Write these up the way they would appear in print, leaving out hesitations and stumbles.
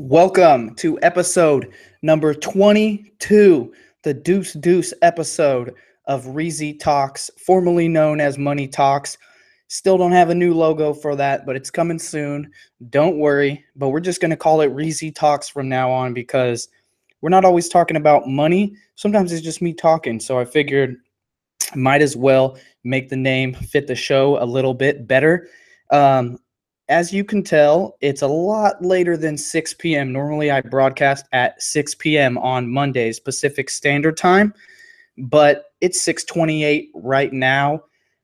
Welcome to episode number 22, the Deuce Deuce episode of Reezy Talks, formerly known as Money Talks. Still don't have a new logo for that, but it's coming soon. Don't worry, but we're just going to call it Reezy Talks from now on because we're not always talking about money. Sometimes it's just me talking, so I figured might as well make the name fit the show a little bit better. Um, as you can tell, it's a lot later than 6 p.m. Normally, I broadcast at 6 p.m. on Mondays, Pacific Standard Time, but it's 6:28 right now.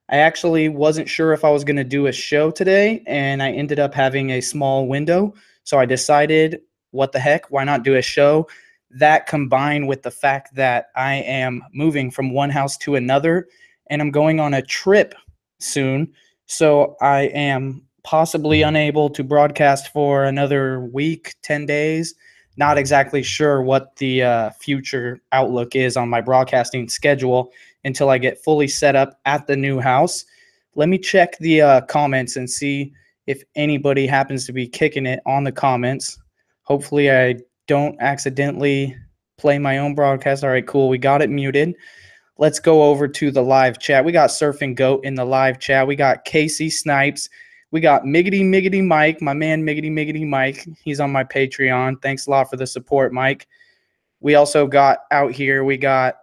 I actually wasn't sure if I was going to do a show today, and I ended up having a small window. So I decided, what the heck, why not do a show? That combined with the fact that I am moving from one house to another, and I'm going on a trip soon. So I am possibly unable to broadcast for another week, 10 days. Not exactly sure what the future outlook is on my broadcasting schedule until I get fully set up at the new house. Let me check the comments and see if anybody happens to be kicking it on the comments. Hopefully, I don't accidentally play my own broadcast. All right, cool. We got it muted. Let's go over to the live chat. We got Surfing Goat in the live chat. We got Casey Snipes. We got Miggity Miggity Mike, my man Miggity Miggity Mike. He's on my Patreon. Thanks a lot for the support, Mike. We also got out here, we got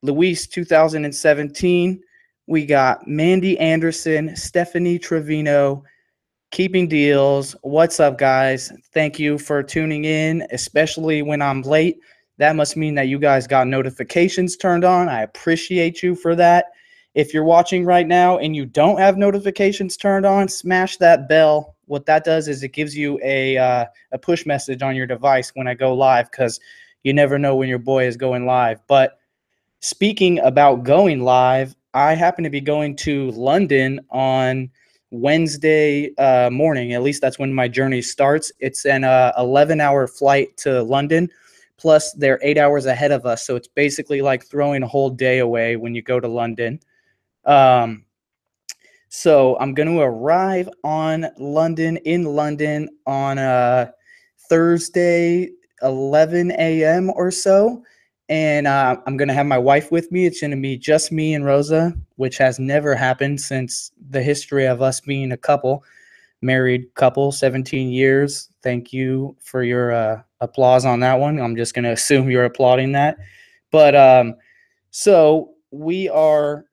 Luis 2017. We got Mandy Anderson, Stephanie Trevino, Keeping Deals. What's up, guys? Thank you for tuning in, especially when I'm late. That must mean that you guys got notifications turned on. I appreciate you for that. If you're watching right now and you don't have notifications turned on, smash that bell. What that does is it gives you a push message on your device when I go live, because you never know when your boy is going live. But speaking about going live, I happen to be going to London on Wednesday morning. At least that's when my journey starts. It's an 11-hour flight to London, plus they're 8 hours ahead of us. So it's basically like throwing a whole day away when you go to London. So I'm going to arrive in London on Thursday, 11 a.m. or so. And I'm going to have my wife with me. It's going to be just me and Rosa, which has never happened since the history of us being a couple, married couple, 17 years. Thank you for your applause on that one. I'm just going to assume you're applauding that. But so we are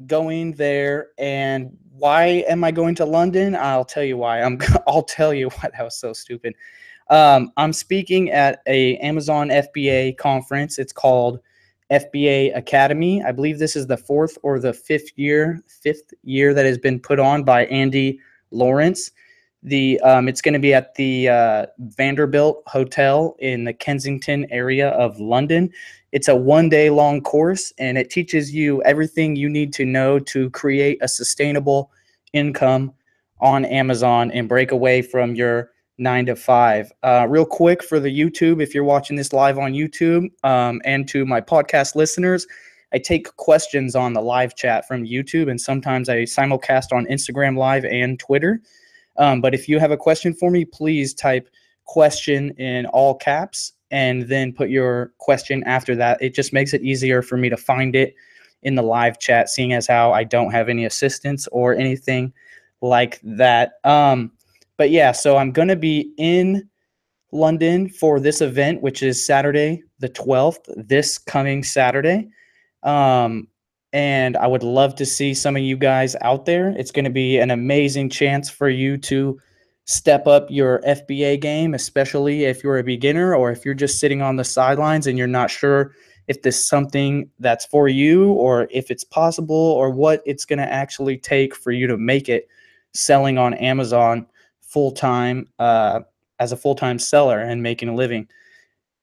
going there. And why am I going to London? I'll tell you why. I'll tell you why. That was so stupid. I'm speaking at a Amazon FBA conference. It's called FBA Academy. I believe this is the fourth or the fifth year that has been put on by Andy Lawrence. It's going to be at the Vanderbilt Hotel in the Kensington area of London. It's a 1-day long course, and it teaches you everything you need to know to create a sustainable income on Amazon and break away from your 9 to 5. Real quick for the YouTube, if you're watching this live on YouTube, and to my podcast listeners, I take questions on the live chat from YouTube, and sometimes I simulcast on Instagram Live and Twitter. But if you have a question for me, please type question in all caps and then put your question after that. It just makes it easier for me to find it in the live chat, seeing as how I don't have any assistants or anything like that. But yeah, so I'm going to be in London for this event, which is Saturday the 12th, this coming Saturday. And I would love to see some of you guys out there. It's going to be an amazing chance for you to step up your FBA game, especially if you're a beginner or if you're just sitting on the sidelines and you're not sure if this is something that's for you or if it's possible or what it's going to actually take for you to make it selling on Amazon full-time as a full-time seller and making a living.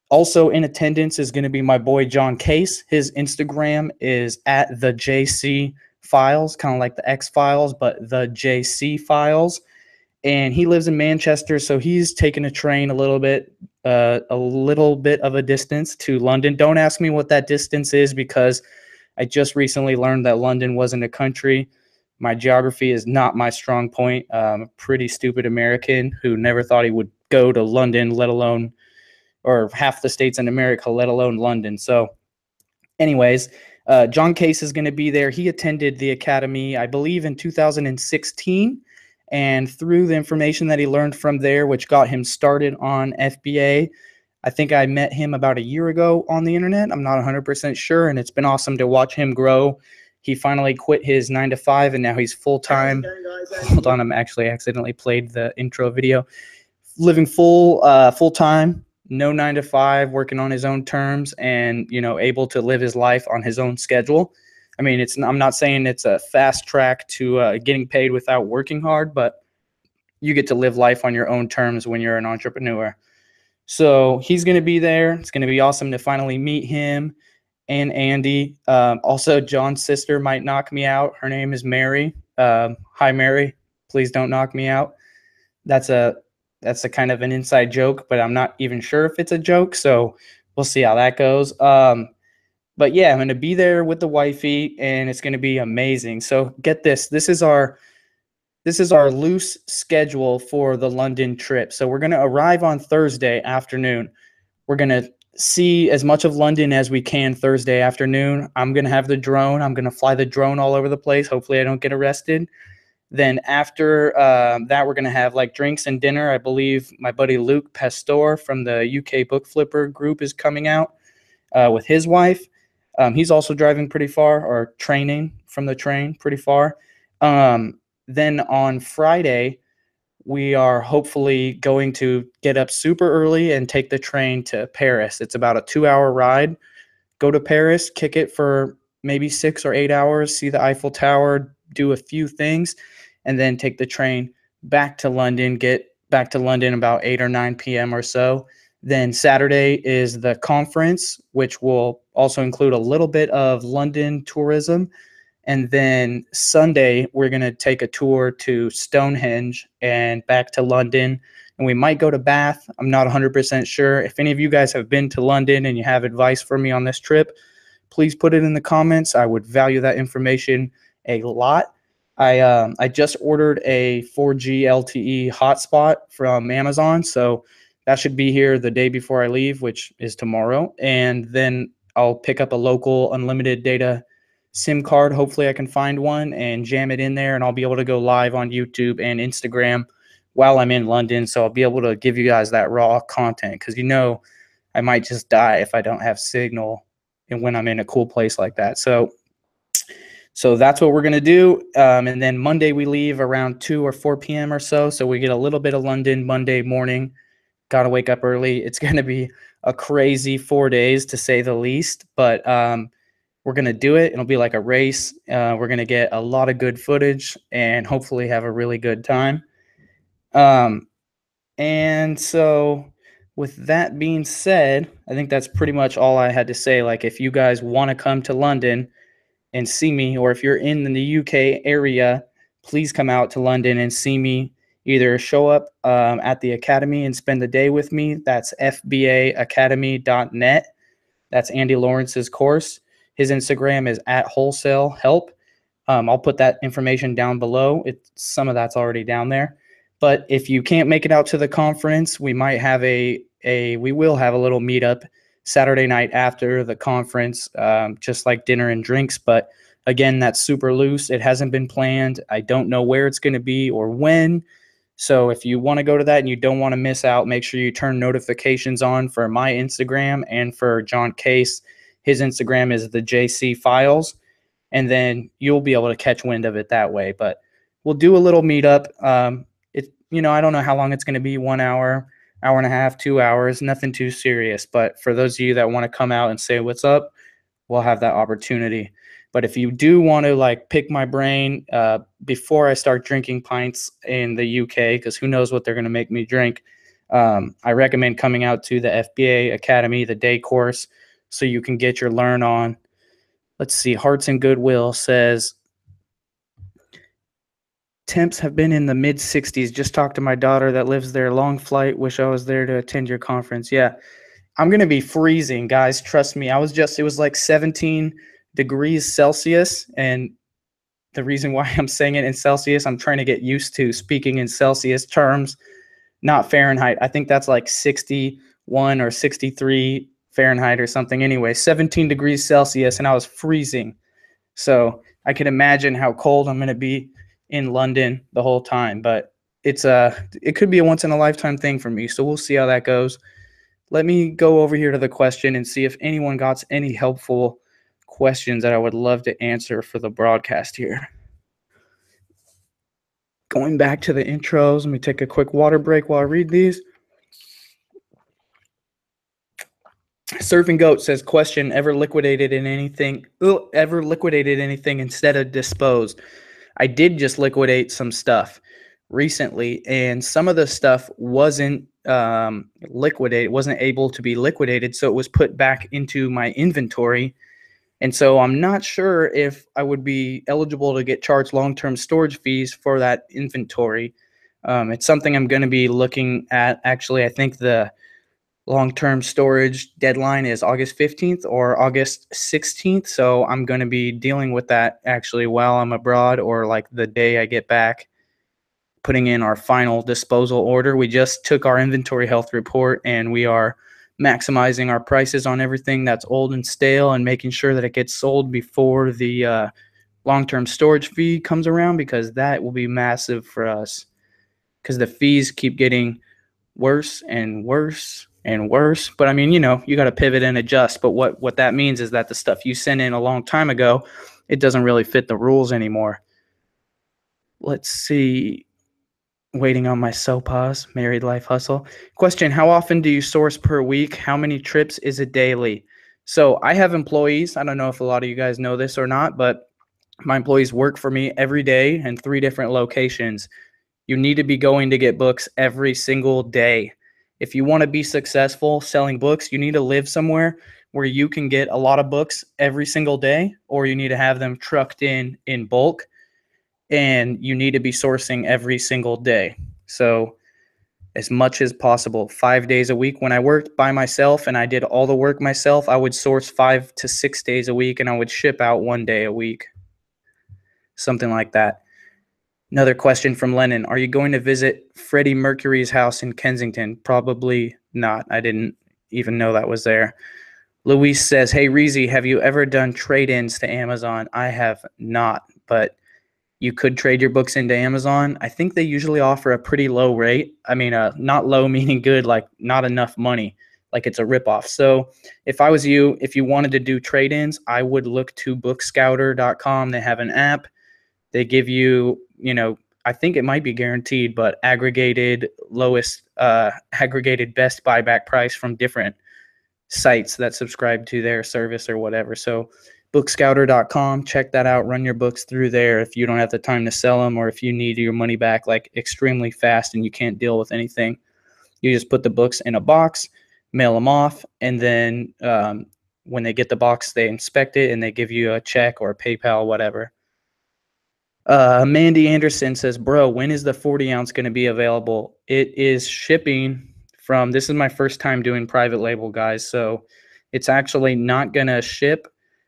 Also in attendance is going to be my boy John Case. His Instagram is at the JC Files, kind of like the X Files, but the JC Files. And he lives in Manchester, so he's taking a train a little bit of a distance to London. Don't ask me what that distance is because I just recently learned that London wasn't a country. My geography is not my strong point. I'm a pretty stupid American who never thought he would go to London, let alone, or half the states in America, let alone London. So anyways, John Case is going to be there. He attended the academy, I believe, in 2016. And through the information that he learned from there, which got him started on FBA, I think I met him about a year ago on the internet. I'm not 100% sure. And it's been awesome to watch him grow. He finally quit his 9 to 5 and now he's full-time. Hold on, I'm actually accidentally played the intro video. Living full-time, no 9 to 5, working on his own terms, and able to live his life on his own schedule. I mean, I'm not saying it's a fast track to getting paid without working hard, but you get to live life on your own terms when you're an entrepreneur. So he's going to be there. It's going to be awesome to finally meet him and Andy. Also, John's sister might knock me out. Her name is Mary. Hi, Mary. Please don't knock me out. That's a kind of an inside joke, but I'm not even sure if it's a joke. So we'll see how that goes. But yeah, I'm going to be there with the wifey, and it's going to be amazing. So get this. This is our loose schedule for the London trip. So we're going to arrive on Thursday afternoon. We're going to see as much of London as we can Thursday afternoon. I'm going to have the drone. I'm going to fly the drone all over the place. Hopefully I don't get arrested. Then after that, we're going to have like drinks and dinner. I believe my buddy Luke Pastor from the UK Book Flipper group is coming out with his wife. He's also driving pretty far, or training from the train pretty far. Then on Friday, we are hopefully going to get up super early and take the train to Paris. It's about a 2-hour ride. Go to Paris, kick it for maybe 6 or 8 hours, see the Eiffel Tower, do a few things, and then take the train back to London, get back to London about 8 or 9 p.m. or so. Then Saturday is the conference, which will also include a little bit of London tourism. And then Sunday, we're going to take a tour to Stonehenge and back to London. And we might go to Bath. I'm not 100% sure. If any of you guys have been to London and you have advice for me on this trip, please put it in the comments. I would value that information a lot. I just ordered a 4G LTE hotspot from Amazon, so that should be here the day before I leave, which is tomorrow. And then I'll pick up a local unlimited data SIM card. Hopefully I can find one and jam it in there, and I'll be able to go live on YouTube and Instagram while I'm in London. So I'll be able to give you guys that raw content, because I might just die if I don't have signal and when I'm in a cool place like that. So that's what we're going to do. And then Monday we leave around 2 or 4 p.m. or so. So we get a little bit of London Monday morning. Got to wake up early. It's going to be a crazy 4 days, to say the least. But we're going to do it. It'll be like a race. We're going to get a lot of good footage and hopefully have a really good time. And so with that being said, I think that's pretty much all I had to say. Like, if you guys want to come to London and see me, or if you're in the UK area, please come out to London and see me. Either show up at the academy and spend the day with me. That's fbaacademy.net. That's Andy Lawrence's course. His Instagram is @wholesalehelp. I'll put that information down below. Some of that's already down there. But if you can't make it out to the conference, we might have we will have a little meetup Saturday night after the conference, just like dinner and drinks. But again, that's super loose. It hasn't been planned. I don't know where it's going to be or when. So if you want to go to that and you don't want to miss out, make sure you turn notifications on for my Instagram and for John Case. His Instagram is the JC Files, and then you'll be able to catch wind of it that way. But we'll do a little meetup. I don't know how long it's going to be, 1 hour, hour and a half, 2 hours, nothing too serious. But for those of you that want to come out and say what's up, we'll have that opportunity. But if you do want to like pick my brain before I start drinking pints in the UK, because who knows what they're going to make me drink, I recommend coming out to the FBA Academy, the day course, so you can get your learn on. Let's see. Hearts and Goodwill says, temps have been in the mid 60s. Just talked to my daughter that lives there. Long flight. Wish I was there to attend your conference. Yeah, I'm going to be freezing, guys. Trust me. It was like 17 degrees Celsius. And the reason why I'm saying it in Celsius, I'm trying to get used to speaking in Celsius terms. not Fahrenheit. I think that's like 61 or 63 Fahrenheit or something. Anyway, 17 degrees Celsius, and I was freezing. So I can imagine how cold I'm going to be in London the whole time. But it could be a once in a lifetime thing for me. So we'll see how that goes. Let me go over here to the question and see if anyone got any helpful questions that I would love to answer for the broadcast here. Going back to the intros, let me take a quick water break while I read these. Surfing Goat says, question, ever liquidated anything instead of disposed? I did just liquidate some stuff recently, and some of the stuff wasn't liquidated, wasn't able to be liquidated, so it was put back into my inventory. And so I'm not sure if I would be eligible to get charged long-term storage fees for that inventory. It's something I'm going to be looking at. Actually, I think the long-term storage deadline is August 15th or August 16th. So I'm going to be dealing with that actually while I'm abroad, or like the day I get back, putting in our final disposal order. We just took our inventory health report, and we are maximizing our prices on everything that's old and stale and making sure that it gets sold before the long-term storage fee comes around, because that will be massive for us, because the fees keep getting worse and worse and worse. But I mean, you got to pivot and adjust. But what that means is that the stuff you sent in a long time ago, it doesn't really fit the rules anymore. Let's see. Waiting on my SOPAs, married life hustle. Question, how often do you source per week? How many trips is it daily? So I have employees. I don't know if a lot of you guys know this or not, but my employees work for me every day in 3 different locations. You need to be going to get books every single day. If you want to be successful selling books, you need to live somewhere where you can get a lot of books every single day, or you need to have them trucked in bulk, and you need to be sourcing every single day. So as much as possible, 5 days a week. When I worked by myself and I did all the work myself, I would source 5 to 6 days a week, and I would ship out 1 day a week, something like that. Another question from Lennon. Are you going to visit Freddie Mercury's house in Kensington? Probably not. I didn't even know that was there. Luis says, hey, Reezy, have you ever done trade-ins to Amazon? I have not, but you could trade your books into Amazon. I think they usually offer a pretty low rate. I mean, not low meaning good, like not enough money, like it's a ripoff. So if I was you, if you wanted to do trade-ins, I would look to bookscouter.com. They have an app. They give you, I think it might be guaranteed, but aggregated best buyback price from different sites that subscribe to their service or whatever. So bookscouter.com, check that out. Run your books through there if you don't have the time to sell them, or if you need your money back like extremely fast and you can't deal with anything. You just put the books in a box, mail them off, and then when they get the box, they inspect it and they give you a check or a PayPal, whatever. Mandy Anderson says, bro, when is the 40 ounce going to be available? It is shipping from, this is my first time doing private label, guys. So it's actually not going to ship,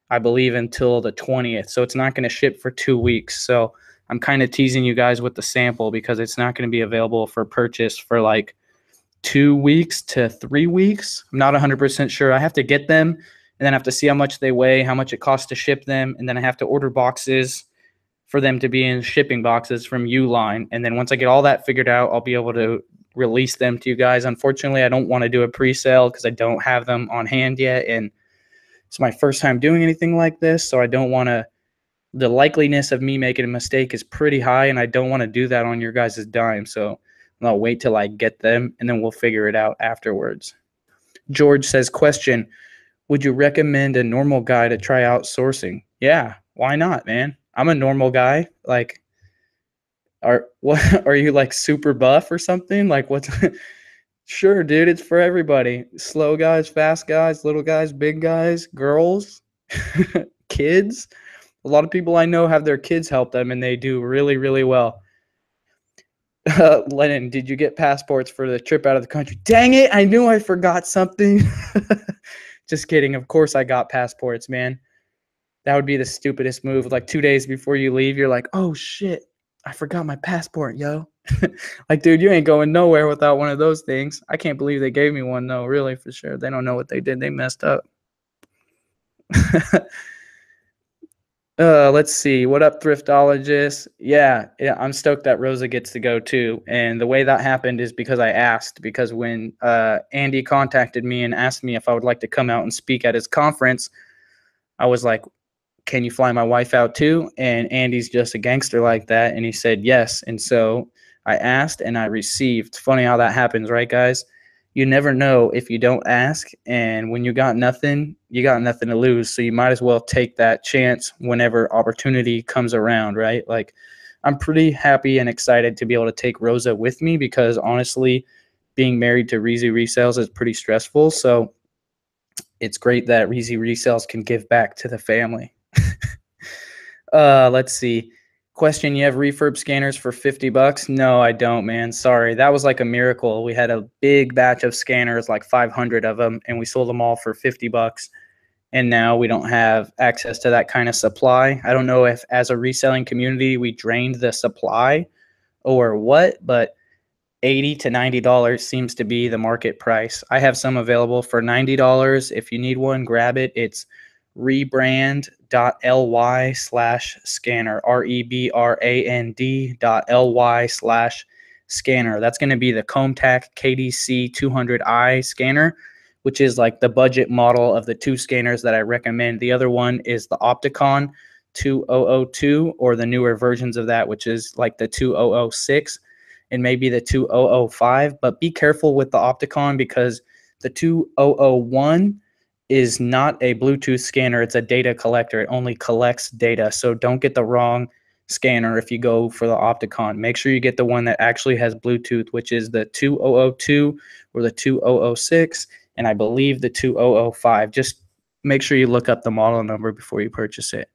I believe, until the 20th. So it's not going to ship for 2 weeks. So I'm kind of teasing you guys with the sample, because it's not going to be available for purchase for like 2 weeks to 3 weeks. I'm not 100% sure. I have to get them, and then I have to see how much they weigh, how much it costs to ship them. And then I have to order boxes for them to be in shipping boxes from Uline. And then once I get all that figured out, I'll be able to release them to you guys. Unfortunately, I don't want to do a pre-sale because I don't have them on hand yet. And it's my first time doing anything like this. So I don't want to, the likeliness of me making a mistake is pretty high, and I don't want to do that on your guys' dime. So I'll wait till I get them, and then we'll figure it out afterwards. George says, question, would you recommend a normal guy to try outsourcing? Yeah, why not, man? I'm a normal guy. Like, are you like super buff or something? Like, what's sure, dude, it's for everybody. Slow guys, fast guys, little guys, big guys, girls, kids. A lot of people I know have their kids help them, and they do really, really well. Lennon, did you get passports for the trip out of the country? Dang it, I knew I forgot something. Just kidding. Of course I got passports, man. That would be the stupidest move. Like 2 days before you leave, you're like, oh, shit. I forgot my passport, yo. Like, dude, you ain't going nowhere without one of those things. I can't believe they gave me one, though, really, for sure. They don't know what they did. They messed up. Let's see. What up, thriftologist? Yeah, I'm stoked that Rosa gets to go too. And the way that happened is because I asked. Because when Andy contacted me and asked me if I would like to come out and speak at his conference, I was like, can you fly my wife out too? And Andy's just a gangster like that. And he said yes. And so I asked and I received. Funny how that happens, right, guys? You never know if you don't ask. And when you got nothing to lose. So you might as well take that chance whenever opportunity comes around, right? Like, I'm pretty happy and excited to be able to take Rosa with me because honestly, being married to Reezy Resells is pretty stressful. So it's great that Reezy Resells can give back to the family. Let's see. Question, you have refurb scanners for $50? No, I don't, man. Sorry. That was like a miracle. We had a big batch of scanners, like 500 of them, and we sold them all for $50. And now we don't have access to that kind of supply. I don't know if as a reselling community we drained the supply or what, but $80 to $90 seems to be the market price. I have some available for $90. If you need one, grab it. It's rebrand.ly/scanner, rebrand.ly/scanner. That's going to be the Comtac KDC 200i scanner, which is like the budget model of the two scanners that I recommend. The other one is the Opticon 2002, or the newer versions of that, which is like the 2006 and maybe the 2005. But be careful with the Opticon because the 2001 is not a Bluetooth scanner. It's a data collector. It only collects data. So don't get the wrong scanner if you go for the Opticon. Make sure you get the one that actually has Bluetooth, which is the 2002 or the 2006, and I believe the 2005. Just make sure you look up the model number before you purchase it.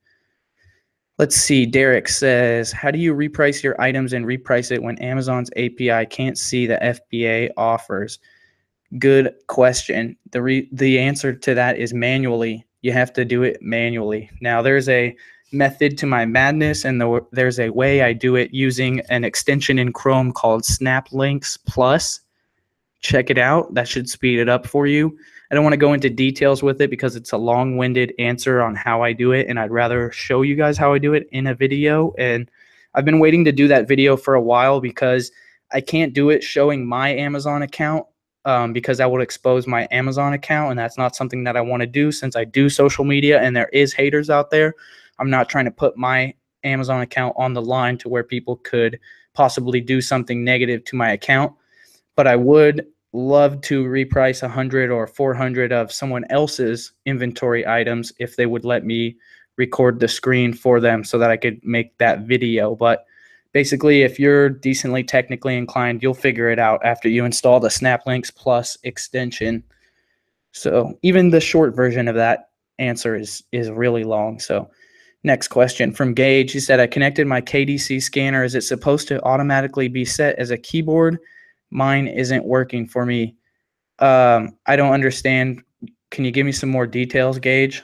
Let's see. Derek says, how do you reprice your items and reprice it when Amazon's API can't see the FBA offers? Good question. The answer to that is manually. You have to do it manually. Now, there's a method to my madness, and there's a way I do it using an extension in Chrome called Snap Links Plus. Check it out. That should speed it up for you. I don't want to go into details with it because it's a long-winded answer on how I do it, and I'd rather show you guys how I do it in a video. And I've been waiting to do that video for a while because I can't do it showing my Amazon account because that would expose my Amazon account, and that's not something that I want to do since I do social media and there is haters out there. I'm not trying to put my Amazon account on the line to where people could possibly do something negative to my account. But I would love to reprice 100 or 400 of someone else's inventory items if they would let me record the screen for them so that I could make that video. But basically, if you're decently technically inclined, you'll figure it out after you install the SnapLinks Plus extension. So even the short version of that answer is really long. So next question from Gage. He said, I connected my KDC scanner. Is it supposed to automatically be set as a keyboard? Mine isn't working for me. I don't understand. Can you give me some more details, Gage?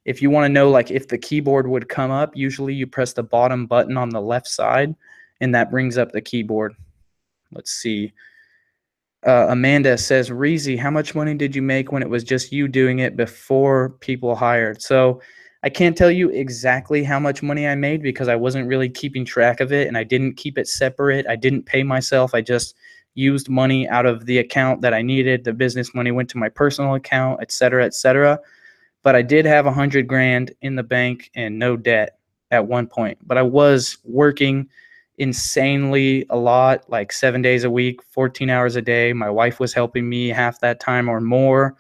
If you want to know, like, if the keyboard would come up, usually you press the bottom button on the left side, and that brings up the keyboard. Let's see. Amanda says, Reezy, how much money did you make when it was just you doing it before people hired? So I can't tell you exactly how much money I made because I wasn't really keeping track of it, and I didn't keep it separate. I didn't pay myself. I just used money out of the account that I needed. The business money went to my personal account, et cetera, et cetera. But I did have 100 grand in the bank and no debt at one point. But I was working insanely a lot, like 7 days a week, 14 hours a day. My wife was helping me half that time or more.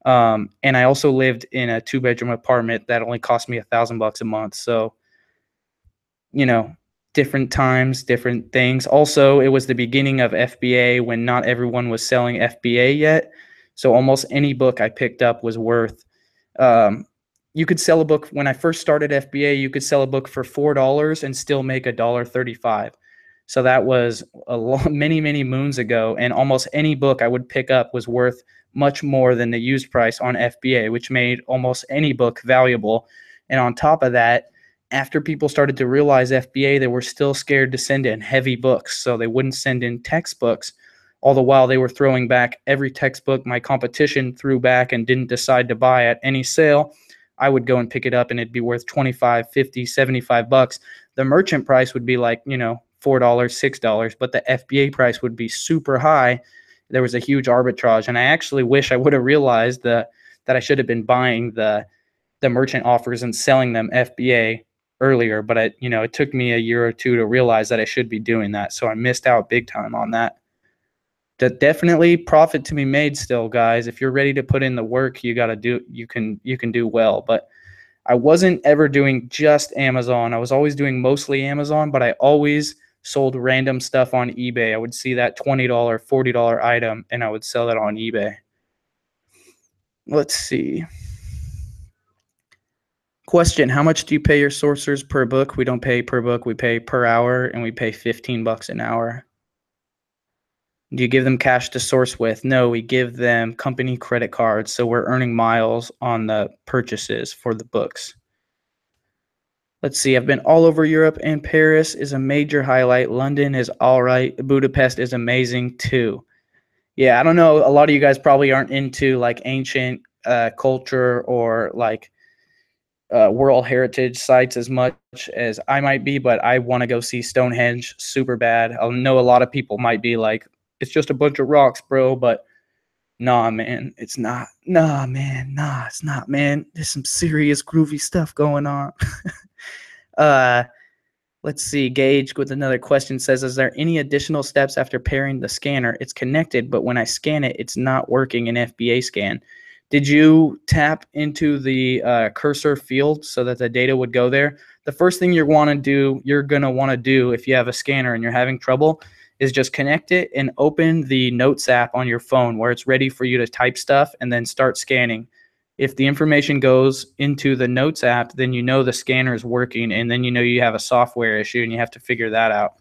And I also lived in a 2-bedroom apartment that only cost me $1,000 a month. So, you know, different times, different things. Also, it was the beginning of FBA when not everyone was selling FBA yet. So almost any book I picked up was worth. You could sell a book when I first started FBA. You could sell a book for $4 and still make $1.35. So that was many moons ago, and almost any book I would pick up was worth much more than the used price on FBA, which made almost any book valuable. And on top of that, After people started to realize FBA, they were still scared to send in heavy books, so they wouldn't send in textbooks. All the while they were throwing back every textbook my competition threw back and didn't decide to buy at any sale. I would go and pick it up and it'd be worth 25, 50, 75 bucks. The merchant price would be like, $4, $6, but the FBA price would be super high. There was a huge arbitrage, and I actually wish I would have realized that I should have been buying the merchant offers and selling them FBA earlier, but it took me a year or two to realize that I should be doing that. So I missed out big time on that. Definitely profit to be made still, guys. If you're ready to put in the work, you can do well. But I wasn't ever doing just Amazon. I was always doing mostly Amazon, but I always sold random stuff on eBay. I would see that $20, $40 item and I would sell that on eBay. Let's see. Question, how much do you pay your sourcers per book? We don't pay per book, we pay per hour, and we pay $15 an hour. Do you give them cash to source with? No, we give them company credit cards, so we're earning miles on the purchases for the books. Let's see, I've been all over Europe, and Paris is a major highlight. London is all right. Budapest is amazing too. Yeah, I don't know. A lot of you guys probably aren't into like ancient culture or like World Heritage sites as much as I might be, but I want to go see Stonehenge super bad. I know a lot of people might be like, it's just a bunch of rocks, bro, but nah, man, it's not. Nah, man, nah, it's not, man. There's some serious groovy stuff going on. Let's see. Gage with another question says, is there any additional steps after pairing the scanner? It's connected, but when I scan it, it's not working in FBA scan. Did you tap into the cursor field so that the data would go there? The first thing you're going to want to do if you have a scanner and you're having trouble is just connect it and open the Notes app on your phone where it's ready for you to type stuff and then start scanning. If the information goes into the Notes app, then you know the scanner is working, and then you know you have a software issue and you have to figure that out.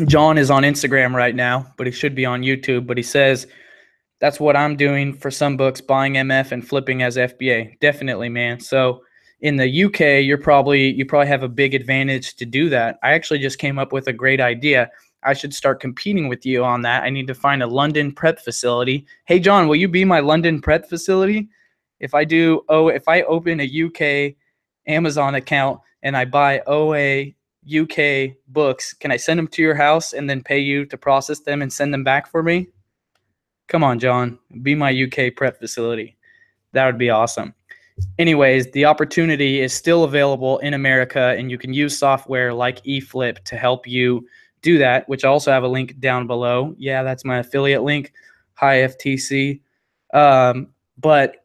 John is on Instagram right now, but he should be on YouTube, but he says, that's what I'm doing for some books, buying MF and flipping as FBA. Definitely, man. So in the UK, you probably have a big advantage to do that. I actually just came up with a great idea. I should start competing with you on that. I need to find a London prep facility. Hey, John, will you be my London prep facility? If I open a UK Amazon account and I buy OA UK books, can I send them to your house and then pay you to process them and send them back for me? Come on, John, be my UK prep facility. That would be awesome. Anyways, the opportunity is still available in America, and you can use software like eFlip to help you do that, which I also have a link down below. Yeah, that's my affiliate link. Hi, FTC. But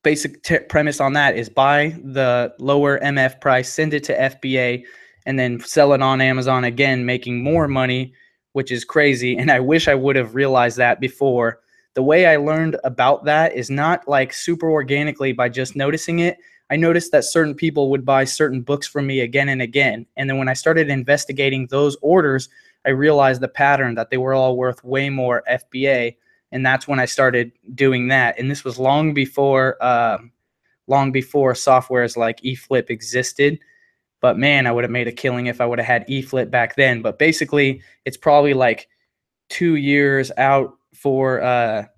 basic premise on that is buy the lower MF price, send it to FBA, and then sell it on Amazon again, making more money, which is crazy. And I wish I would have realized that before. The way I learned about that is not like super organically by just noticing it. I noticed that certain people would buy certain books from me again and again. And then when I started investigating those orders, I realized the pattern that they were all worth way more FBA. And that's when I started doing that. And this was long before softwares like eFlip existed. But man, I would have made a killing if I would have had eFlip back then. But basically, it's probably like 2 years out for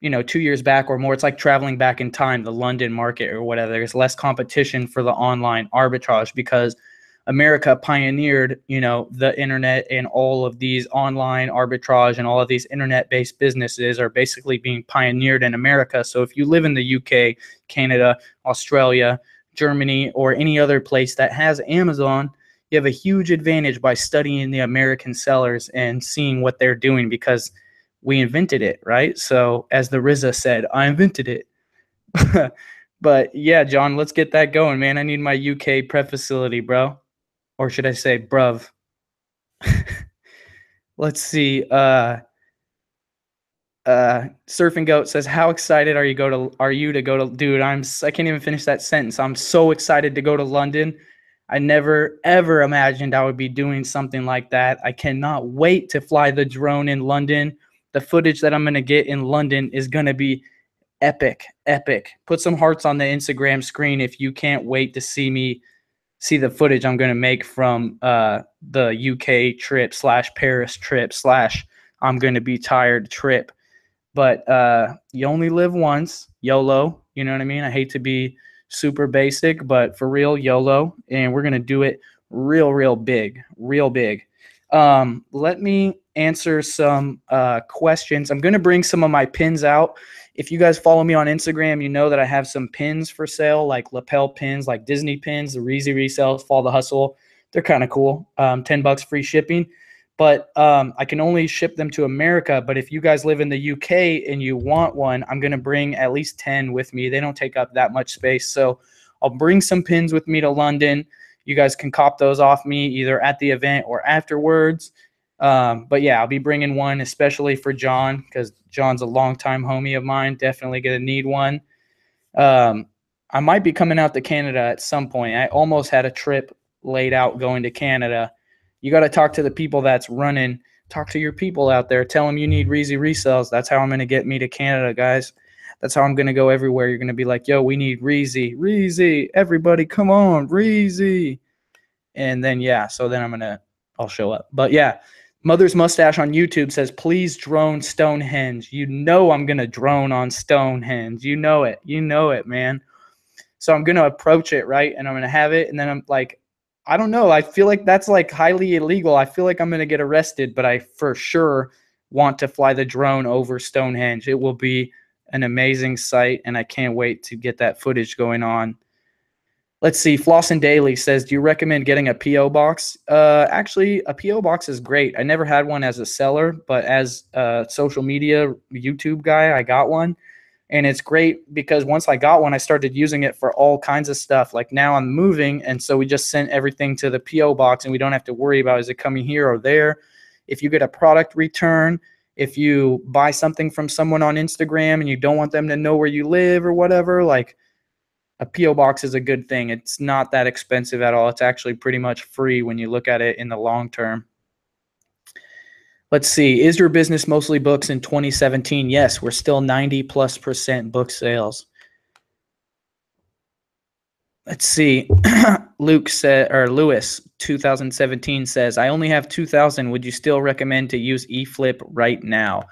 2 years back or more. It's like traveling back in time, the London market or whatever. There's less competition for the online arbitrage because America pioneered, the internet, and all of these online arbitrage and all of these internet-based businesses are basically being pioneered in America. So if you live in the UK, Canada, Australia, Germany, or any other place that has Amazon, you have a huge advantage by studying the American sellers and seeing what they're doing because we invented it, right? So as the RZA said, I invented it. But yeah, John, let's get that going, man. I need my UK prep facility, bro. Or should I say bruv? Let's see. Surfing Goat says, how excited are you to go to, dude, I can't even finish that sentence. I'm so excited to go to London. I never, ever imagined I would be doing something like that. I cannot wait to fly the drone in London. The footage that I'm going to get in London is going to be epic, epic. Put some hearts on the Instagram screen if you can't wait to see the footage I'm going to make from the UK trip / Paris trip / I'm going to be tired trip. But you only live once, YOLO. You know what I mean? I hate to be super basic, but for real, YOLO. And we're going to do it real big, real big. Let me answer some questions. I'm going to bring some of my pins out. If you guys follow me on Instagram, you know that I have some pins for sale, like lapel pins, like Disney pins, the Reezy Resells, Follow the Hustle. They're kind of cool. $10 free shipping. But I can only ship them to America. But if you guys live in the UK and you want one, I'm going to bring at least 10 with me. They don't take up that much space. So I'll bring some pins with me to London. You guys can cop those off me either at the event or afterwards. But yeah, I'll be bringing one, especially for John, because John's a longtime homie of mine. Definitely going to need one. I might be coming out to Canada at some point. I almost had a trip laid out going to Canada. You got to talk to the people that's running. Talk to your people out there. Tell them you need Reezy Resells. That's how I'm going to get me to Canada, guys. That's how I'm going to go everywhere. You're going to be like, yo, we need Reezy. Reezy. Everybody, come on, Reezy. And then, yeah, so then I'll show up. But yeah, Mother's Mustache on YouTube says, please drone Stonehenge. You know I'm going to drone on Stonehenge. You know it. You know it, man. So I'm going to approach it, right? And I'm going to have it. And then I'm like, I don't know. I feel like that's like highly illegal. I feel like I'm going to get arrested, but I for sure want to fly the drone over Stonehenge. It will be an amazing sight, and I can't wait to get that footage going on. Let's see. Flossin Daily says, do you recommend getting a P.O. box? Actually, a P.O. box is great. I never had one as a seller, but as a social media YouTube guy, I got one. And it's great because once I got one, I started using it for all kinds of stuff. Like now I'm moving, and so we just sent everything to the P.O. box, and we don't have to worry about is it coming here or there. If you get a product return, if you buy something from someone on Instagram and you don't want them to know where you live or whatever, like a P.O. box is a good thing. It's not that expensive at all. It's actually pretty much free when you look at it in the long term. Let's see. Is your business mostly books in 2017? Yes, we're still 90+% book sales. Let's see. Lewis 2017 says, I only have 2,000. Would you still recommend to use eFlip right now?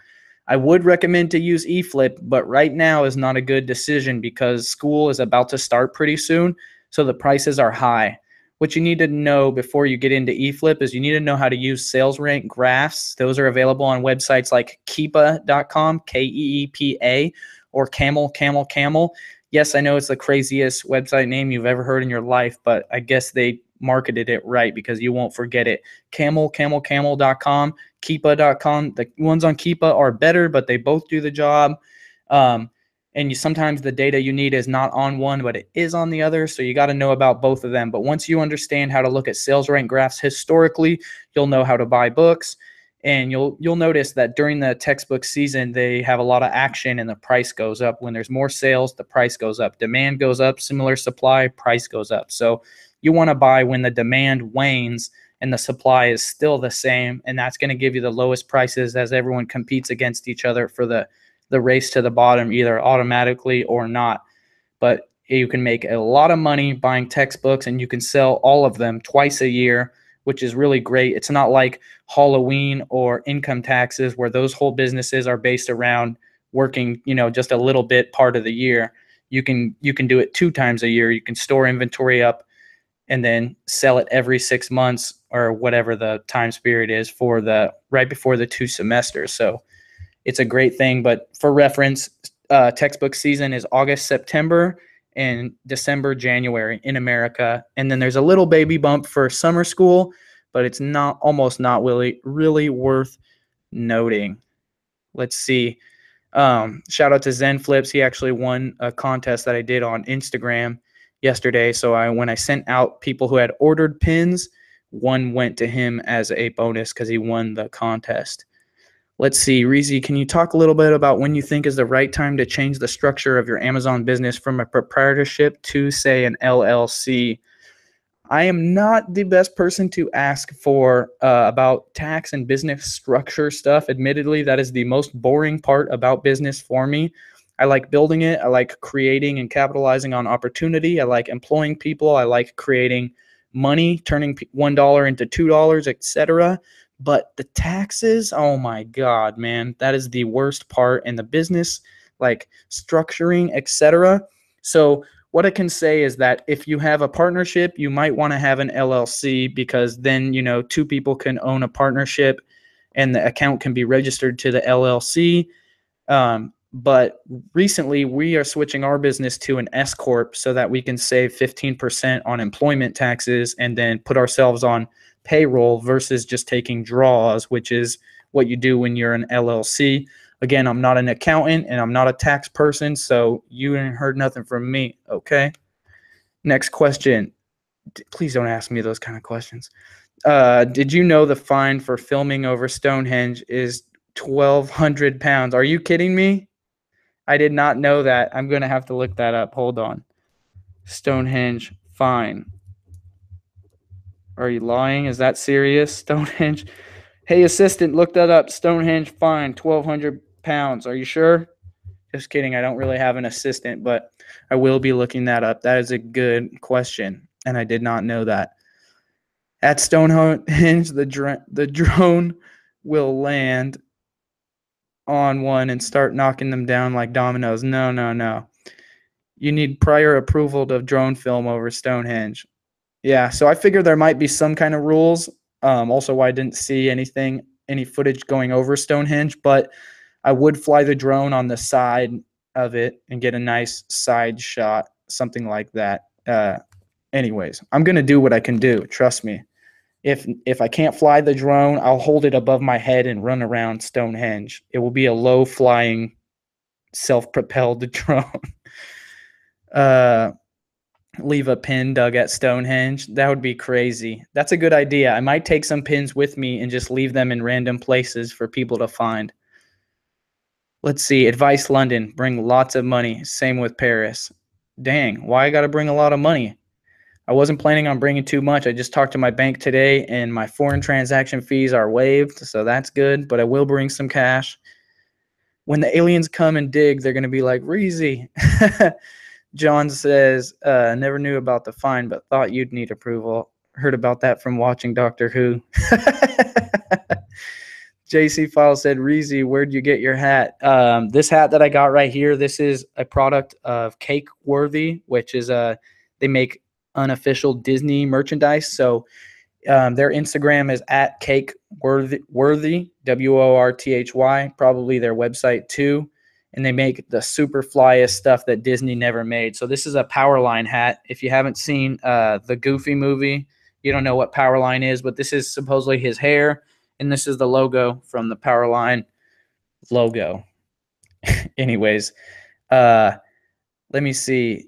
I would recommend to use eFlip, but right now is not a good decision because school is about to start pretty soon, so the prices are high. What you need to know before you get into eFlip is you need to know how to use sales rank graphs. Those are available on websites like Keepa.com, Keepa, or Camel. Yes, I know it's the craziest website name you've ever heard in your life, but I guess they marketed it right because you won't forget it. Camel.com, Keepa.com. The ones on Keepa are better, but they both do the job. And sometimes the data you need is not on one, but it is on the other. So you got to know about both of them. But once you understand how to look at sales rank graphs historically, you'll know how to buy books. And you'll notice that during the textbook season, they have a lot of action and the price goes up. When there's more sales, the price goes up. Demand goes up, similar supply, price goes up. So you want to buy when the demand wanes and the supply is still the same. And that's going to give you the lowest prices as everyone competes against each other for the race to the bottom, either automatically or not. But you can make a lot of money buying textbooks, and you can sell all of them twice a year, which is really great. It's not like Halloween or income taxes where those whole businesses are based around working, just a little bit part of the year. You can do it 2 times a year. You can store inventory up and then sell it every 6 months or whatever the time period is for right before the 2 semesters. So it's a great thing. But for reference, textbook season is August, September, and December, January in America. And then there's a little baby bump for summer school, but it's almost not really worth noting. Let's see. Shout out to Zen Flips. He actually won a contest that I did on Instagram yesterday. So when I sent out people who had ordered pins, one went to him as a bonus because he won the contest. Let's see, Reezy, can you talk a little bit about when you think is the right time to change the structure of your Amazon business from a proprietorship to, say, an LLC? I am not the best person to ask for about tax and business structure stuff. Admittedly, that is the most boring part about business for me. I like building it. I like creating and capitalizing on opportunity. I like employing people. I like creating money, turning $1 into $2, etc. But the taxes, oh my God, man, that is the worst part in the business, like structuring, etc. So what I can say is that if you have a partnership, you might want to have an LLC, because then, two people can own a partnership and the account can be registered to the LLC. But recently we are switching our business to an S corp so that we can save 15% on employment taxes and then put ourselves on payroll versus just taking draws, which is what you do when you're an LLC. Again, I'm not an accountant and I'm not a tax person, so you ain't heard nothing from me. Okay. Next question. Please don't ask me those kind of questions. Did you know the fine for filming over Stonehenge is 1,200 pounds? Are you kidding me? I did not know that. I'm going to have to look that up. Hold on. Stonehenge fine. Are you lying? Is that serious? Stonehenge. Hey, assistant, look that up. Stonehenge fine, 1,200 pounds. Are you sure? Just kidding. I don't really have an assistant, but I will be looking that up. That is a good question, and I did not know that. At Stonehenge, the drone will land on one and start knocking them down like dominoes. No. You need prior approval to drone film over Stonehenge. Yeah, so I figured there might be some kind of rules. Also, why I didn't see any footage going over Stonehenge, but I would fly the drone on the side of it and get a nice side shot, something like that. Anyways, I'm gonna do what I can do. Trust me. If I can't fly the drone, I'll hold it above my head and run around Stonehenge. It will be a low flying, self-propelled drone. Leave a pin dug at Stonehenge. That would be crazy. That's a good idea. I might take some pins with me and just leave them in random places for people to find. Let's see. Advice London. Bring lots of money. Same with Paris. Dang, why I got to bring a lot of money? I wasn't planning on bringing too much. I just talked to my bank today and my foreign transaction fees are waived, so that's good, but I will bring some cash. When the aliens come and dig, they're going to be like, Reezy. John says, never knew about the fine, but thought you'd need approval. Heard about that from watching Doctor Who. JC File said, Reezy, where'd you get your hat? This hat that I got right here, this is a product of Cake Worthy, which is they make unofficial Disney merchandise. So their Instagram is at Cake Worthy, WORTHY, probably their website too. And they make the super flyest stuff that Disney never made. So this is a Powerline hat. If you haven't seen the Goofy movie, you don't know what Powerline is, but this is supposedly his hair. And this is the logo from the Powerline logo. Anyways, let me see.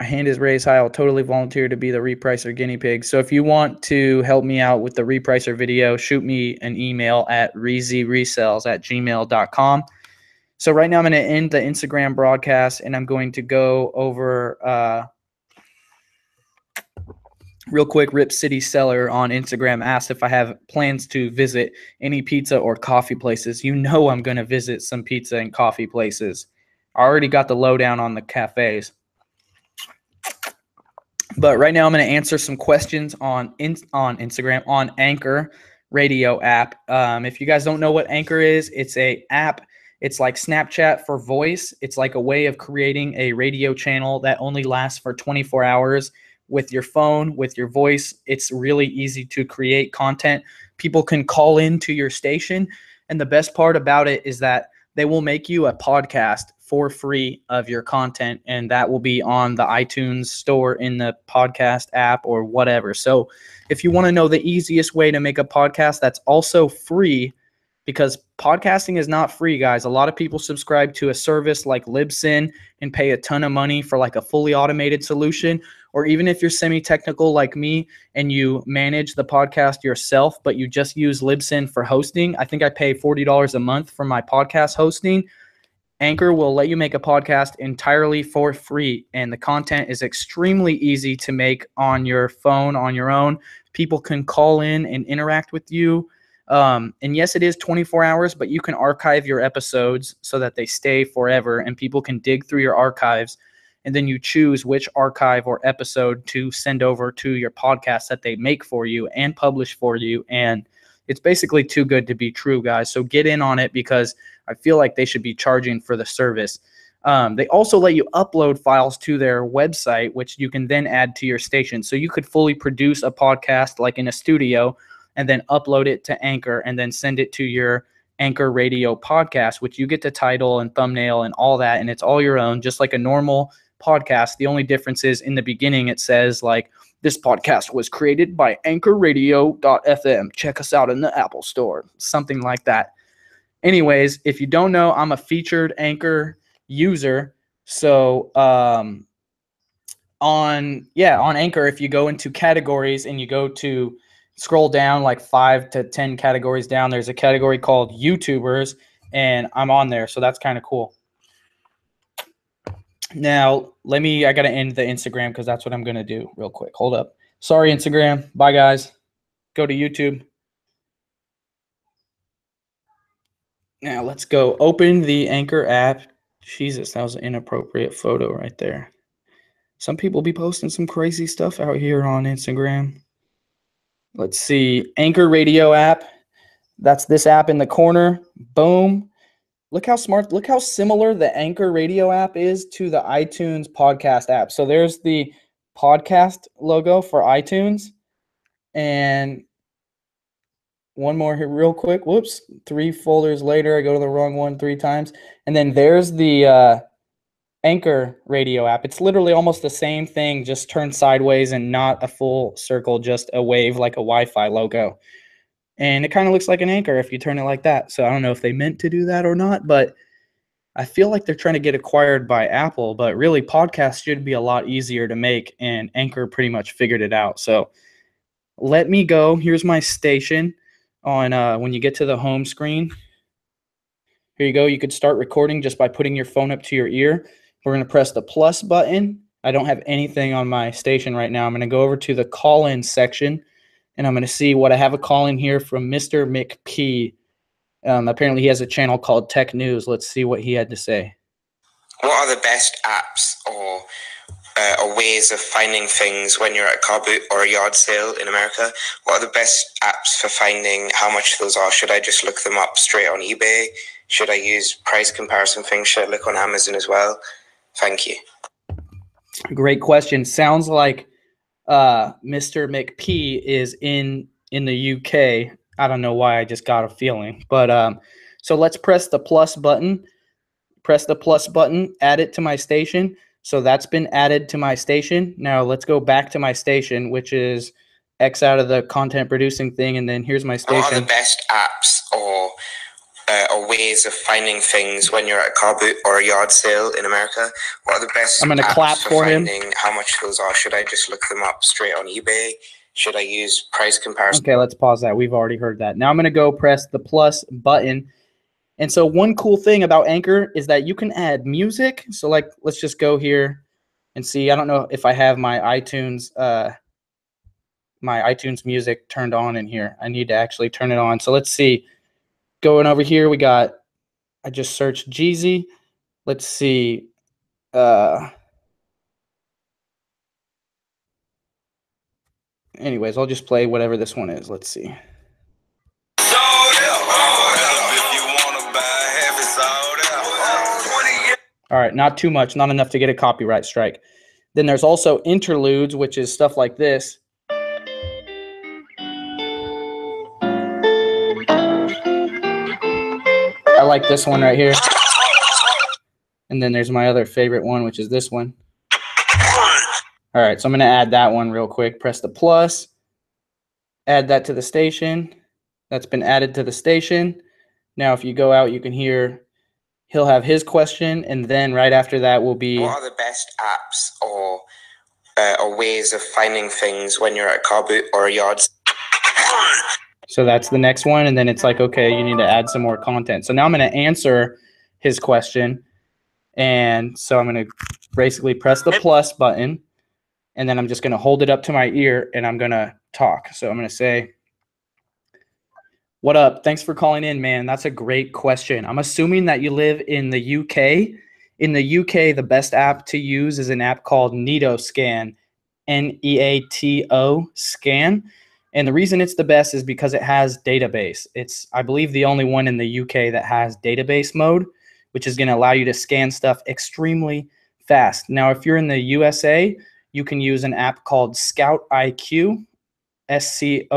My hand is raised high. I'll totally volunteer to be the repricer guinea pig. So if you want to help me out with the repricer video, shoot me an email at resells@gmail.com. So right now I'm going to end the Instagram broadcast and I'm going to go over real quick. Rip City Seller on Instagram asked if I have plans to visit any pizza or coffee places. You know I'm going to visit some pizza and coffee places. I already got the lowdown on the cafes. But right now I'm going to answer some questions on Instagram, on Anchor radio app. If you guys don't know what Anchor is, it's a app. It's like Snapchat for voice. It's like a way of creating a radio channel that only lasts for 24 hours with your phone, with your voice. It's really easy to create content. People can call into your station. And the best part about it is that they will make you a podcast for free of your content, and that will be on the iTunes store in the podcast app or whatever. So if you want to know the easiest way to make a podcast that's also free, because podcasting is not free, guys. A lot of people subscribe to a service like Libsyn and pay a ton of money for like a fully automated solution. Or even if you're semi-technical like me and you manage the podcast yourself, but you just use Libsyn for hosting. I think I pay $40 a month for my podcast hosting. Anchor will let you make a podcast entirely for free, and the content is extremely easy to make on your phone, on your own. People can call in and interact with you. And yes, it is 24 hours, but you can archive your episodes so that they stay forever and people can dig through your archives. And then you choose which archive or episode to send over to your podcast that they make for you and publish for you. And it's basically too good to be true, guys. So get in on it because I feel like they should be charging for the service. They also let you upload files to their website, which you can then add to your station. So you could fully produce a podcast like in a studio and then upload it to Anchor and then send it to your Anchor Radio podcast, which you get the title and thumbnail and all that. And it's all your own, just like a normal podcast. The only difference is in the beginning, it says like, this podcast was created by anchorradio.fm. Check us out in the Apple Store, something like that. Anyways, if you don't know, I'm a featured Anchor user. So on Anchor, if you go into categories and you go to scroll down like 5 to 10 categories down, there's a category called YouTubers, and I'm on there. So that's kind of cool. Now, I got to end the Instagram because that's what I'm going to do real quick. Hold up. Sorry, Instagram. Bye, guys. Go to YouTube. Now, let's go open the Anchor app. Jesus, that was an inappropriate photo right there. Some people be posting some crazy stuff out here on Instagram. Let's see. Anchor Radio app. That's this app in the corner. Boom. Look how smart, look how similar the Anchor Radio app is to the iTunes podcast app. So there's the podcast logo for iTunes. And one more here real quick. Whoops. 3 folders later, I go to the wrong one 3 times. And then there's the Anchor Radio app. It's literally almost the same thing, just turned sideways and not a full circle, just a wave like a Wi-Fi logo. And it kind of looks like an Anchor if you turn it like that. So I don't know if they meant to do that or not, but I feel like they're trying to get acquired by Apple. But really, podcasts should be a lot easier to make, and Anchor pretty much figured it out. So let me go. Here's my station on when you get to the home screen. Here you go. You could start recording just by putting your phone up to your ear. We're going to press the plus button. I don't have anything on my station right now. I'm going to go over to the call-in section, and I'm going to see what I have a call in here from Mr. McP. Apparently, he has a channel called Tech News. Let's see what he had to say. What are the best apps or ways of finding things when you're at a car boot or a yard sale in America? What are the best apps for finding how much those are? Should I just look them up straight on eBay? Should I use price comparison things? Should I look on Amazon as well? Thank you. Great question. Sounds like Mr. McP is in the UK. I don't know why, I just got a feeling. But so let's press the plus button. Press the plus button, add it to my station. So that's been added to my station. Now let's go back to my station, which is X out of the content producing thing. And then here's my station. What are the best apps or ways of finding things when you're at a car boot or a yard sale in America? What are the best I'm going to clap for him. Finding how much those are? Should I just look them up straight on eBay? Should I use price comparison? Okay, let's pause that. We've already heard that. Now I'm going to go press the plus button. And so one cool thing about Anchor is that you can add music. So like, let's just go here and see. I don't know if I have my iTunes music turned on in here. I need to actually turn it on. So let's see. Going over here, I just searched Jeezy. Let's see. Anyways, I'll just play whatever this one is. Let's see. All right, not too much, not enough to get a copyright strike. Then there's also interludes, which is stuff like this. I like this one right here. And then there's my other favorite one, which is this one. All right, so I'm going to add that one real quick. Press the plus. Add that to the station. That's been added to the station. Now, if you go out, you can hear he'll have his question, and then right after that will be... What are the best apps or ways of finding things when you're at a car boot or a yard? So that's the next one, and then it's like, okay, you need to add some more content. So now I'm going to answer his question, and so I'm going to basically press the plus button, and then I'm just going to hold it up to my ear, and I'm going to talk. So I'm going to say, What up? Thanks for calling in, man. That's a great question. I'm assuming that you live in the UK. In the UK, the best app to use is an app called Neato Neato Scan. And the reason it's the best is because it has database. It's, I believe, the only one in the UK that has database mode, which is going to allow you to scan stuff extremely fast. Now, if you're in the USA, you can use an app called Scout IQ, SCOUTIQ.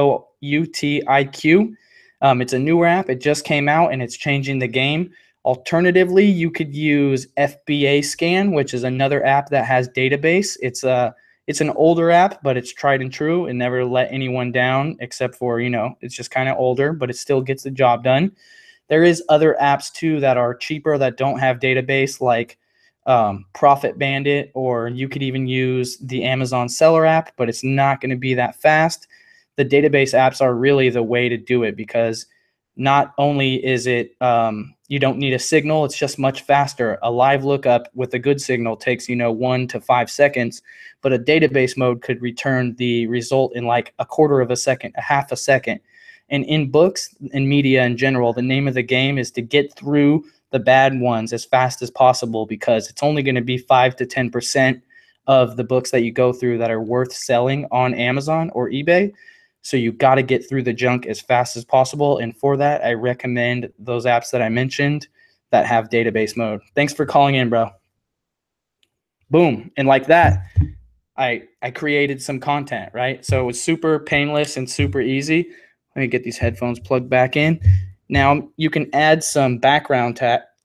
It's a newer app. It just came out and it's changing the game. Alternatively, you could use FBA Scan, which is another app that has database. It's an older app, but it's tried and true and never let anyone down except for, it's just kind of older, but it still gets the job done. There is other apps too that are cheaper that don't have database, like Profit Bandit, or you could even use the Amazon Seller app, but it's not going to be that fast. The database apps are really the way to do it because not only is it you don't need a signal, it's just much faster. A live lookup with a good signal takes 1 to 5 seconds, but a database mode could return the result in like a quarter of a second, a half a second. And in books and media in general, the name of the game is to get through the bad ones as fast as possible because it's only going to be 5 to 10% of the books that you go through that are worth selling on Amazon or eBay. So you got to get through the junk as fast as possible. And for that, I recommend those apps that I mentioned that have database mode. Thanks for calling in, bro. Boom. And like that, I created some content, right? So it was super painless and super easy. Let me get these headphones plugged back in. Now you can add some background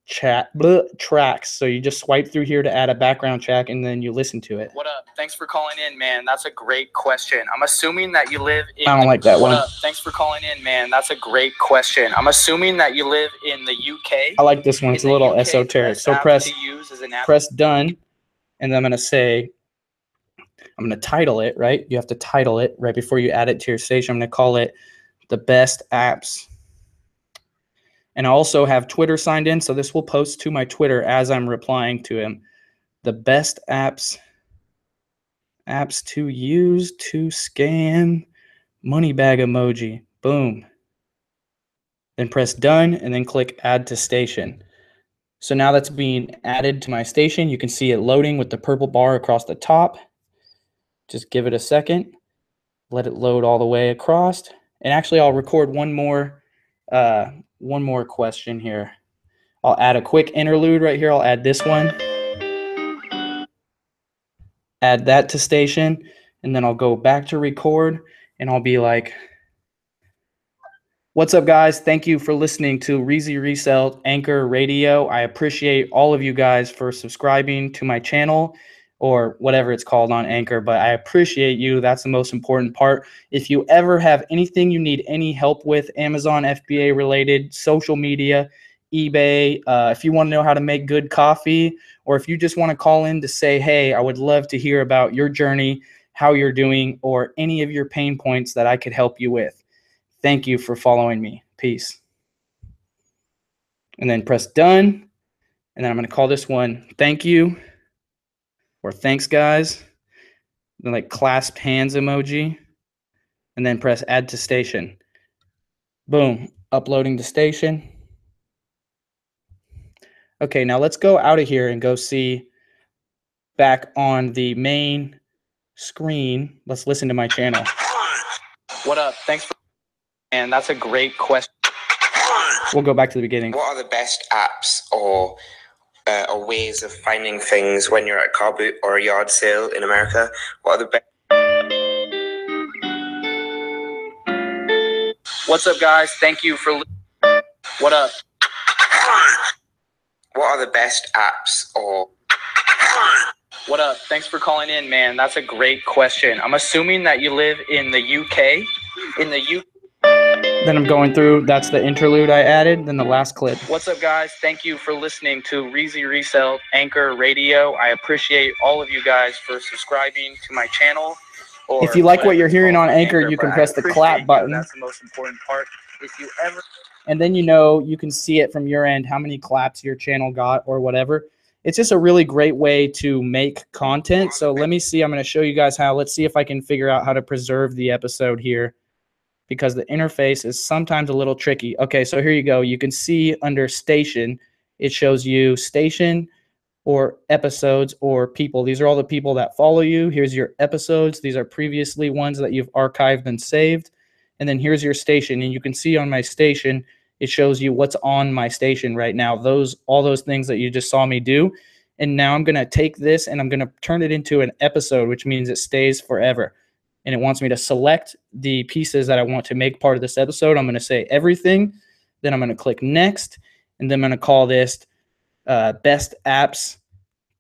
tracks. So you just swipe through here to add a background track and then you listen to it. What up? Thanks for calling in, man. That's a great question. I'm assuming that you live in I don't like that one. What up? Thanks for calling in, man. That's a great question. I'm assuming that you live in the UK. I like this one. It's a little esoteric. So press done, and then I'm going to say, I'm going to title it, right? You have to title it right before you add it to your station. I'm going to call it the best apps. And I also have Twitter signed in, so this will post to my Twitter as I'm replying to him. The best apps to use to scan money bag emoji. Boom. Then press done and then click add to station. So now that's being added to my station. You can see it loading with the purple bar across the top. Just give it a second. Let it load all the way across. And actually, I'll record one more question here. I'll add a quick interlude right here. I'll add this one. Add that to station. And then I'll go back to record. And I'll be like, what's up, guys? Thank you for listening to Reezy Resells Anchor Radio. I appreciate all of you guys for subscribing to my channel, or whatever it's called on Anchor, but I appreciate you. That's the most important part. If you ever have anything you need any help with, Amazon FBA related, social media, eBay, if you want to know how to make good coffee, or if you just want to call in to say, hey, I would love to hear about your journey, how you're doing, or any of your pain points that I could help you with. Thank you for following me. Peace. And then press done. And then I'm going to call this one thank you, or thanks, guys. Then like clasped hands emoji. And then press add to station. Boom. Uploading to station. Okay, now let's go out of here and go see back on the main screen. Let's listen to my channel. What up? Thanks for... And that's a great question. We'll go back to the beginning. What are the best apps or ways of finding things when you're at a car boot or a yard sale in America? What are the best? What's up, guys? Thank you for... What up? What are the best apps or... What up? Thanks for calling in, man. That's a great question. I'm assuming that you live in the UK. Then I'm going through, that's the interlude I added, then the last clip. What's up, guys? Thank you for listening to Reezy Resells Anchor Radio. I appreciate all of you guys for subscribing to my channel. If you like what you're hearing on Anchor, you can press the clap button. That's the most important part. If you ever... And then you can see it from your end, how many claps your channel got or whatever. It's just a really great way to make content. So let me see. I'm going to show you guys how. Let's see if I can figure out how to preserve the episode here. because the interface is sometimes a little tricky. Okay, so here you go. You can see under station, it shows you station or episodes or people. These are all the people that follow you. Here's your episodes. These are previously ones that you've archived and saved. And then here's your station. And you can see on my station, it shows you what's on my station right now. All those things that you just saw me do. And now I'm going to take this and I'm going to turn it into an episode, which means it stays forever. And it wants me to select the pieces that I want to make part of this episode. I'm going to say everything. Then I'm going to click next. And then I'm going to call this best apps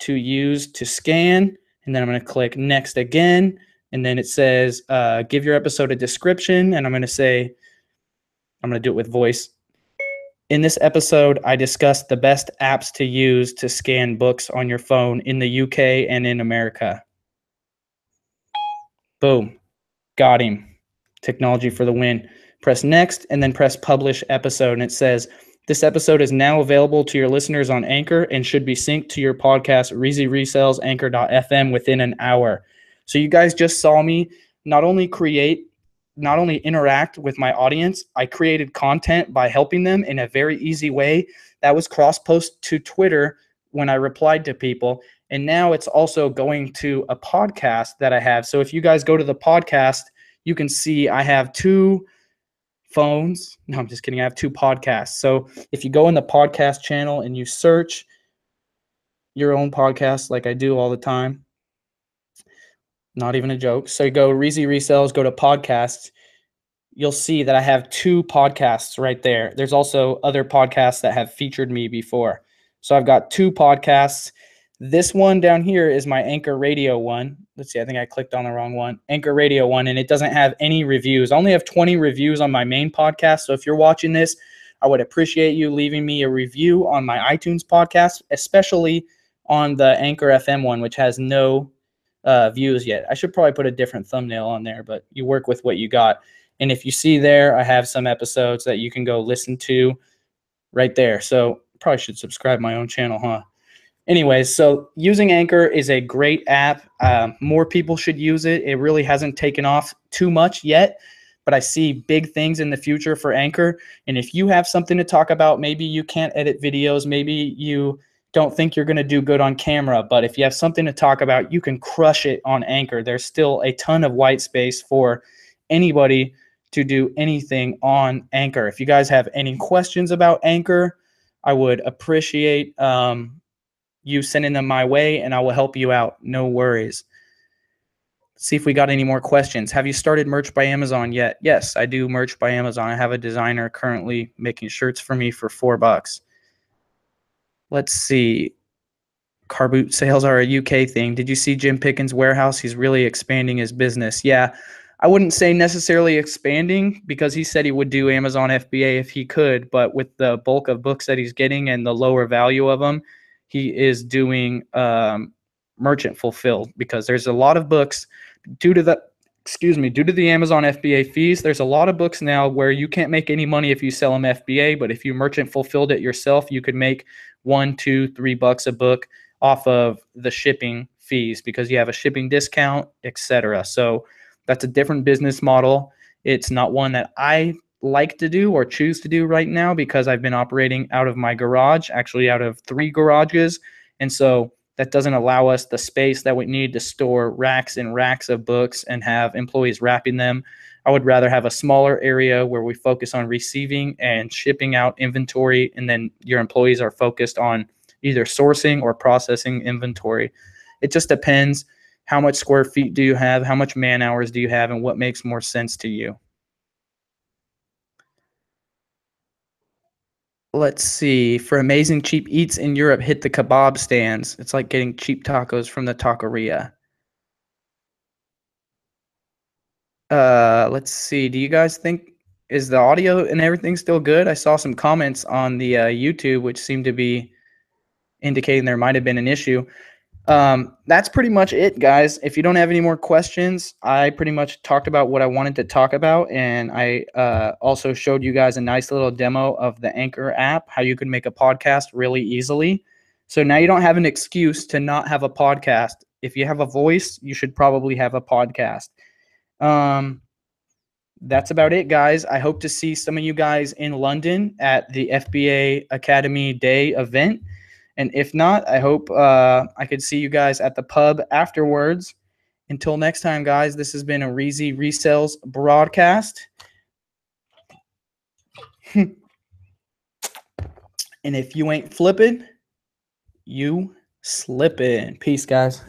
to use to scan. And then I'm going to click next again. And then it says, give your episode a description. And I'm going to do it with voice. In this episode, I discussed the best apps to use to scan books on your phone in the UK and in America. Boom. Got him. Technology for the win. Press next and then press publish episode. And it says, this episode is now available to your listeners on Anchor and should be synced to your podcast, Reezy Resells, Anchor.fm within an hour. So you guys just saw me not only interact with my audience, I created content by helping them in a very easy way. That was cross-post to Twitter when I replied to people. And now it's also going to a podcast that I have. So if you guys go to the podcast, you can see I have 2 phones. No, I'm just kidding. I have 2 podcasts. So if you go in the podcast channel and you search your own podcast like I do all the time, not even a joke. So you go Reezy Resells, go to podcasts. You'll see that I have 2 podcasts right there. There's also other podcasts that have featured me before. So I've got 2 podcasts. This one down here is my Anchor Radio one. Let's see, I think I clicked on the wrong one. Anchor Radio one, and it doesn't have any reviews. I only have 20 reviews on my main podcast. So if you're watching this, I would appreciate you leaving me a review on my iTunes podcast, especially on the Anchor FM one, which has no views yet. I should probably put a different thumbnail on there, but you work with what you got. And if you see there, I have some episodes that you can go listen to right there. So probably should subscribe my own channel, huh? Anyways, so using Anchor is a great app. More people should use it. It really hasn't taken off too much yet, but I see big things in the future for Anchor. And if you have something to talk about, maybe you can't edit videos, maybe you don't think you're going to do good on camera, but if you have something to talk about, you can crush it on Anchor. There's still a ton of white space for anybody to do anything on Anchor. If you guys have any questions about Anchor, I would appreciate you sending them my way, and I will help you out. No worries. Let's see if we got any more questions. Have you started merch by Amazon yet? Yes, I do merch by Amazon. I have a designer currently making shirts for me for $4. Let's see. Car boot sales are a UK thing. Did you see Jim Pickens' warehouse? He's really expanding his business. Yeah, I wouldn't say necessarily expanding because he said he would do Amazon FBA if he could, but with the bulk of books that he's getting and the lower value of them, he is doing merchant fulfilled because there's a lot of books due to the Amazon FBA fees. There's a lot of books now where you can't make any money if you sell them FBA, but if you merchant fulfilled it yourself, you could make $1, $2, $3 a book off of the shipping fees because you have a shipping discount, etc. So that's a different business model. It's not one that I like to do or choose to do right now because I've been operating out of my garage, actually out of 3 garages. And so that doesn't allow us the space that we need to store racks and racks of books and have employees wrapping them. I would rather have a smaller area where we focus on receiving and shipping out inventory, and then your employees are focused on either sourcing or processing inventory. It just depends. How much square feet do you have? How much man hours do you have? And what makes more sense to you? Let's see. For amazing cheap eats in Europe, hit the kebab stands. It's like getting cheap tacos from the taqueria. Let's see. Do you guys think, is the audio and everything still good? I saw some comments on the YouTube, which seemed to be indicating there might have been an issue. That's pretty much it, guys. If you don't have any more questions, I pretty much talked about what I wanted to talk about, and I also showed you guys a nice little demo of the Anchor app, how you can make a podcast really easily. So now you don't have an excuse to not have a podcast. If you have a voice, you should probably have a podcast. that's about it, guys. I hope to see some of you guys in London at the FBA Academy Day event. And if not, I hope I could see you guys at the pub afterwards. Until next time, guys, this has been a Reezy Resells broadcast. And if you ain't flipping, you slipping. Peace, guys.